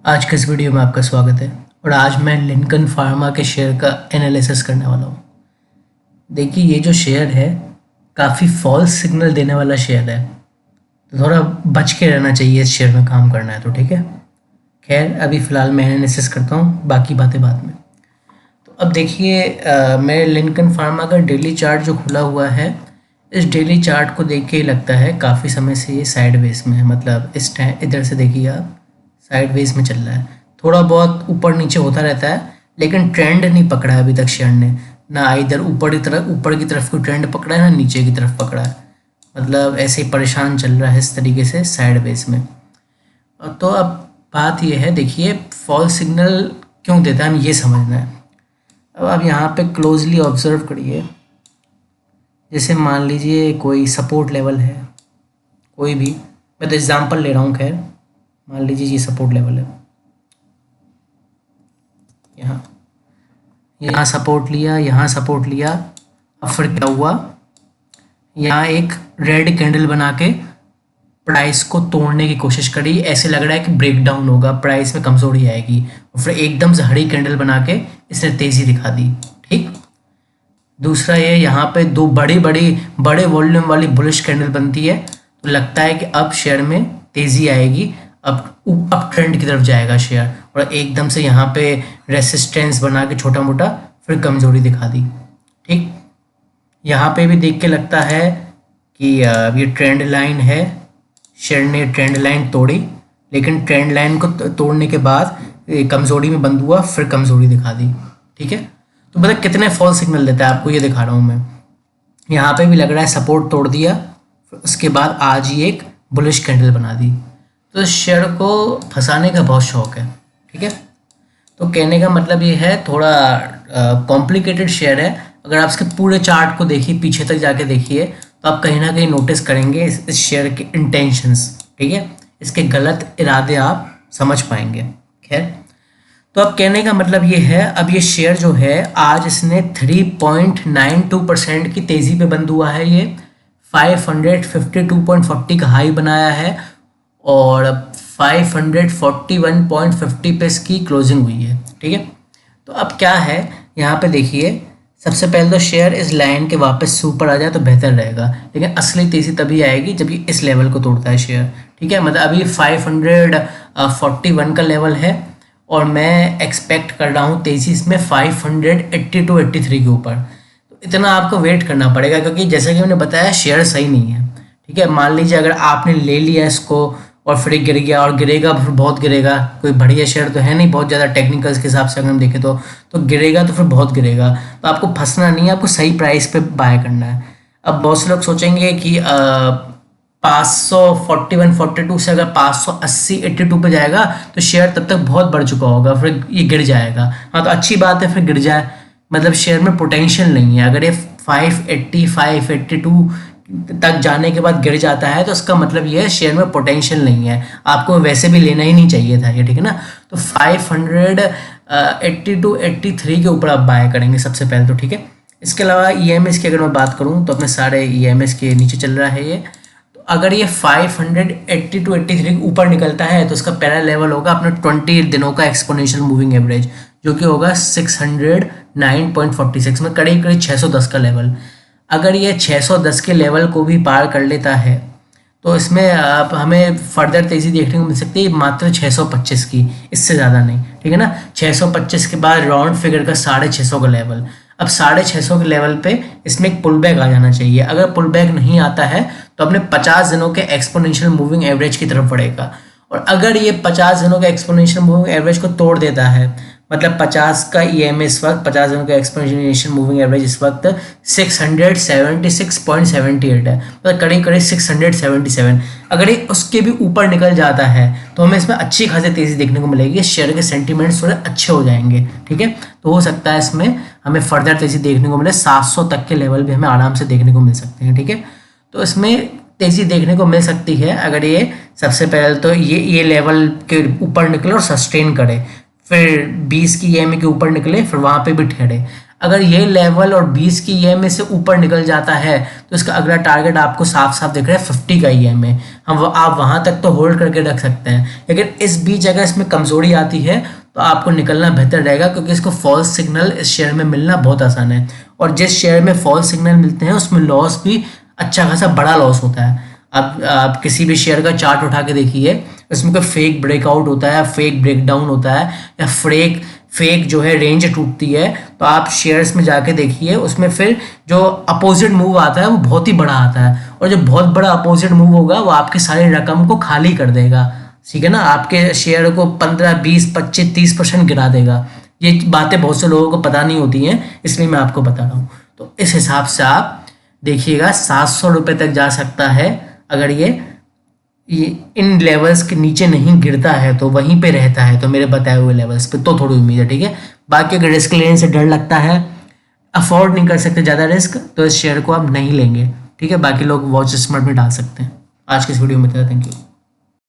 आज के इस वीडियो में आपका स्वागत है और आज मैं लिंकन फार्मा के शेयर का एनालिसिस करने वाला हूँ। देखिए ये जो शेयर है काफ़ी फॉल्स सिग्नल देने वाला शेयर है, तो थोड़ा बच के रहना चाहिए इस शेयर में काम करना है तो ठीक है। खैर अभी फ़िलहाल मैं एनालिसिस करता हूँ, बाकी बातें बाद में। तो अब देखिए मेरे लिंकन फार्मा का डेली चार्ट जो खुला हुआ है, इस डेली चार्ट को देख के ही लगता है काफ़ी समय से ये साइडवेज में है। मतलब इस टाइम इधर से देखिए आप, साइडवेज में चल रहा है, थोड़ा बहुत ऊपर नीचे होता रहता है, लेकिन ट्रेंड नहीं पकड़ा है अभी तक शेयर ने। ना इधर ऊपर की तरफ कोई ट्रेंड पकड़ा है, ना नीचे की तरफ पकड़ा है। मतलब ऐसे ही परेशान चल रहा है इस तरीके से साइडवेज में। तो अब बात यह है, देखिए फॉल्स सिग्नल क्यों देता है हमें ये समझना है। अब आप यहाँ पे क्लोजली ऑब्जर्व करिए। जैसे मान लीजिए कोई सपोर्ट लेवल है, कोई भी, मैं तो एग्जांपल ले रहा हूँ। खैर मान लीजिए ये सपोर्ट लेवल है, यहाँ सपोर्ट लिया, यहाँ सपोर्ट लिया। अब फिर क्या हुआ, यहाँ एक रेड कैंडल बना के प्राइस को तोड़ने की कोशिश करी। ऐसे लग रहा है कि ब्रेक डाउन होगा, प्राइस में कमजोरी आएगी, और फिर एकदम से हरी कैंडल बना के इसने तेजी दिखा दी। ठीक, दूसरा ये यहाँ पे दो बड़े वॉल्यूम वाली बुलिश कैंडल बनती है, तो लगता है कि अब शेयर में तेजी आएगी, अब ट्रेंड की तरफ जाएगा शेयर, और एकदम से यहाँ पे रेसिस्टेंस बना के छोटा मोटा फिर कमजोरी दिखा दी। ठीक, यहाँ पे भी देख के लगता है कि ये ट्रेंड लाइन है, शेयर ने ट्रेंड लाइन तोड़ी, लेकिन ट्रेंड लाइन को तोड़ने के बाद कमजोरी में बंद हुआ, फिर कमजोरी दिखा दी। ठीक है, तो मतलब कितने फॉल्स सिग्नल देता है आपको ये दिखा रहा हूँ मैं। यहाँ पे भी लग रहा है सपोर्ट तोड़ दिया, उसके बाद आज ही एक बुलिश कैंडल बना दी। तो इस शेयर को फंसाने का बहुत शौक है। ठीक है, तो कहने का मतलब ये है, थोड़ा कॉम्प्लिकेटेड शेयर है। अगर आप इसके पूरे चार्ट को देखिए, पीछे तक जाके देखिए, तो आप कहीं ना कहीं नोटिस करेंगे इस शेयर के इंटेंशंस। ठीक है, इसके गलत इरादे आप समझ पाएंगे। खैर, तो अब कहने का मतलब ये है, अब ये शेयर जो है आज इसने 3.92% की तेज़ी पे बंद हुआ है। ये 552.40 का हाई बनाया है और 541.50 पे इसकी क्लोजिंग हुई है। ठीक है, तो अब क्या है, यहाँ पे देखिए, सबसे पहले तो शेयर इस लाइन के वापस से ऊपर आ जाए तो बेहतर रहेगा, लेकिन असली तेज़ी तभी आएगी जब ये इस लेवल को तोड़ता है शेयर। ठीक है, मतलब अभी 541 का लेवल है और मैं एक्सपेक्ट कर रहा हूँ तेज़ी इसमें 582-83 के ऊपर। तो इतना आपको वेट करना पड़ेगा, क्योंकि जैसा कि मैंने बताया शेयर सही नहीं है। ठीक है, मान लीजिए अगर आपने ले लिया इसको और फिर गिर गया, और गिरेगा फिर बहुत गिरेगा, कोई बढ़िया शेयर तो है नहीं बहुत ज़्यादा टेक्निकल्स के हिसाब से अगर हम देखें तो गिरेगा तो फिर बहुत गिरेगा। तो आपको फंसना नहीं है, आपको सही प्राइस पे बाय करना है। अब बहुत से लोग सोचेंगे कि 541-42 से अगर 580-82 पे जाएगा तो शेयर तब तक बहुत बढ़ चुका होगा, फिर ये गिर जाएगा। हाँ, तो अच्छी बात है, फिर गिर जाए, मतलब शेयर में पोटेंशियल नहीं है। अगर ये 580-582 तक जाने के बाद गिर जाता है तो इसका मतलब ये है शेयर में पोटेंशियल नहीं है, आपको वैसे भी लेना ही नहीं चाहिए था ये। ठीक है ना, तो 582-83 के ऊपर आप बाय करेंगे सबसे पहले तो। ठीक है, इसके अलावा EMS की अगर मैं बात करूं तो अपने सारे EMS के नीचे चल रहा है ये। तो अगर ये 580-83 के ऊपर निकलता है तो इसका पहला लेवल होगा अपने 20 दिनों का एक्सपोनेंशियल मूविंग एवरेज, जो कि होगा 609.46 में, करीब करीब 610 का लेवल। अगर ये 610 के लेवल को भी पार कर लेता है तो इसमें हमें फर्दर तेज़ी देखने को मिल सकती है, मात्र 625 की, इससे ज़्यादा नहीं। ठीक है ना, 625 के बाद राउंड फिगर का 650 का लेवल। अब 650 के लेवल पे इसमें एक पुल बैक आ जाना चाहिए। अगर पुल बैक नहीं आता है तो अपने 50 दिनों के एक्सपोनेंशियल मूविंग एवरेज की तरफ बढ़ेगा, और अगर ये 50 दिनों के एक्सपोनेंशियल मूविंग एवरेज को तोड़ देता है, मतलब 50 का EMA इस वक्त, 50 दिनों का एक्सपोनेंशियल मूविंग एवरेज इस वक्त 676.78 है, मतलब करीब करीब 677। अगर ये उसके भी ऊपर निकल जाता है तो हमें इसमें अच्छी खासी तेज़ी देखने को मिलेगी, शेयर के सेंटीमेंट्स थोड़े अच्छे हो जाएंगे। ठीक है, तो हो सकता है इसमें हमें फर्दर तेज़ी देखने को मिले, 700 तक के लेवल भी हमें आराम से देखने को मिल सकते हैं। ठीक है, तो इसमें तेज़ी देखने को मिल सकती है अगर ये सबसे पहले तो ये लेवल के ऊपर निकले और सस्टेन करे, फिर 20 की EMA के ऊपर निकले, फिर वहाँ पे भी ठहरे। अगर ये लेवल और 20 की ईएमए से ऊपर निकल जाता है तो इसका अगला टारगेट आपको साफ साफ दिख रहा है 50 का ईएमए। आप वहां तक तो होल्ड करके रख सकते हैं, लेकिन इस बीच अगर इसमें कमजोरी आती है तो आपको निकलना बेहतर रहेगा, क्योंकि इसको फॉल्स सिग्नल इस शेयर में मिलना बहुत आसान है। और जिस शेयर में फॉल्स सिग्नल मिलते हैं उसमें लॉस भी अच्छा खासा बड़ा लॉस होता है। आप किसी भी शेयर का चार्ट उठा के देखिए, उसमें कोई फेक ब्रेकआउट होता है, फेक ब्रेकडाउन होता है, या फेक जो है रेंज टूटती है, तो आप शेयर्स में जाके देखिए, उसमें फिर जो अपोजिट मूव आता है वो बहुत ही बड़ा आता है, और जो बहुत बड़ा अपोजिट मूव होगा वो आपकी सारी रकम को खाली कर देगा। ठीक है ना, आपके शेयर को 15, 20, 25, 30% गिरा देगा। ये बातें बहुत से लोगों को पता नहीं होती हैं, इसलिए मैं आपको बता रहा हूँ। तो इस हिसाब से आप देखिएगा 700 रुपये तक जा सकता है अगर ये इन लेवल्स के नीचे नहीं गिरता है, तो वहीं पे रहता है तो मेरे बताए हुए लेवल्स पे, तो थोड़ी उम्मीद है। ठीक है, बाकी अगर रिस्क लेने से डर लगता है, अफोर्ड नहीं कर सकते ज़्यादा रिस्क, तो इस शेयर को आप नहीं लेंगे। ठीक है, बाकी लोग वॉच स्मार्ट में डाल सकते हैं। आज की इस वीडियो में थैंक यू।